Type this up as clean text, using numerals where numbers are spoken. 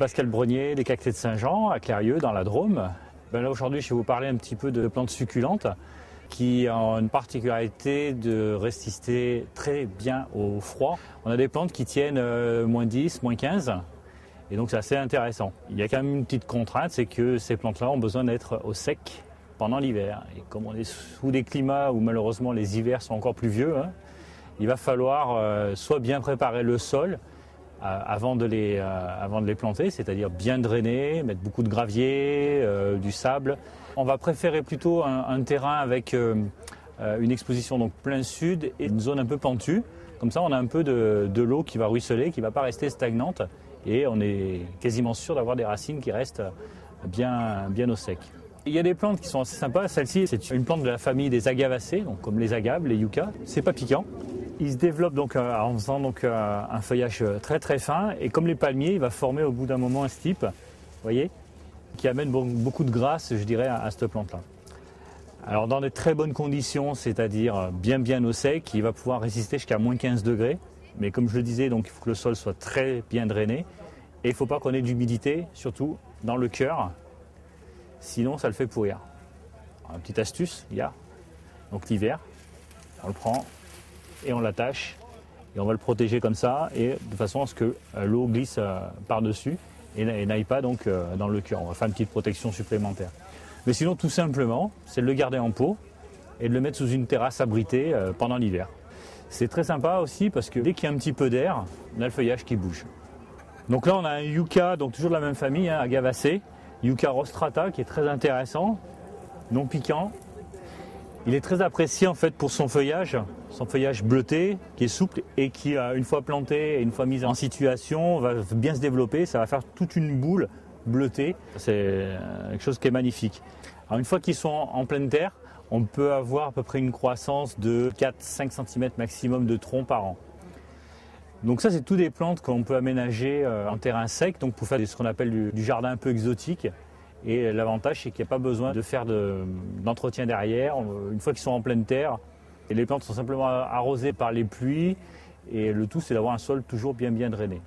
Pascal Brenier, des Cactés de Saint-Jean, à Clérieux, dans la Drôme. Là aujourd'hui, je vais vous parler un petit peu de plantes succulentes qui ont une particularité de résister très bien au froid. On a des plantes qui tiennent moins 10, moins 15, et donc c'est assez intéressant. Il y a quand même une petite contrainte, c'est que ces plantes-là ont besoin d'être au sec pendant l'hiver. Et comme on est sous des climats où malheureusement les hivers sont encore pluvieux, il va falloir soit bien préparer le sol avant de les planter, c'est-à-dire bien drainer, mettre beaucoup de gravier, du sable. On va préférer plutôt un terrain avec une exposition donc plein sud et une zone un peu pentue. Comme ça, on a un peu de l'eau qui va ruisseler, qui ne va pas rester stagnante, et on est quasiment sûr d'avoir des racines qui restent bien au sec. Il y a des plantes qui sont assez sympas. Celle-ci, c'est une plante de la famille des agavacées, donc comme les agaves, les yuccas. C'est pas piquant. Il se développe donc en faisant donc un feuillage très très fin, et comme les palmiers, il va former au bout d'un moment un stipe, voyez, qui amène beaucoup de grâce, je dirais, à cette plante-là. Alors dans de très bonnes conditions, c'est-à-dire bien au sec, il va pouvoir résister jusqu'à moins 15 degrés. Mais comme je le disais, donc il faut que le sol soit très bien drainé, et il ne faut pas qu'on ait d'humidité, surtout dans le cœur, sinon ça le fait pourrir. Alors, une petite astuce, il y a donc l'hiver, on le prend et on l'attache, et on va le protéger comme ça, et de façon à ce que l'eau glisse par-dessus et n'aille pas donc dans le cœur. On va faire une petite protection supplémentaire. Mais sinon, tout simplement, c'est de le garder en pot et de le mettre sous une terrasse abritée pendant l'hiver. C'est très sympa aussi parce que dès qu'il y a un petit peu d'air, on a le feuillage qui bouge. Donc là, on a un yucca, donc toujours de la même famille, agavacée, Yucca rostrata, qui est très intéressant, non piquant. Il est très apprécié en fait pour son feuillage bleuté, qui est souple et qui, une fois planté et une fois mis en situation, va bien se développer. Ça va faire toute une boule bleutée. C'est quelque chose qui est magnifique. Alors, une fois qu'ils sont en pleine terre, on peut avoir à peu près une croissance de 4-5 cm maximum de tronc par an. Donc ça, c'est toutes des plantes qu'on peut aménager en terrain sec, donc pour faire ce qu'on appelle du jardin un peu exotique. Et l'avantage, c'est qu'il n'y a pas besoin de faire d'entretien derrière. Une fois qu'ils sont en pleine terre, et les plantes sont simplement arrosées par les pluies, et le tout, c'est d'avoir un sol toujours bien drainé.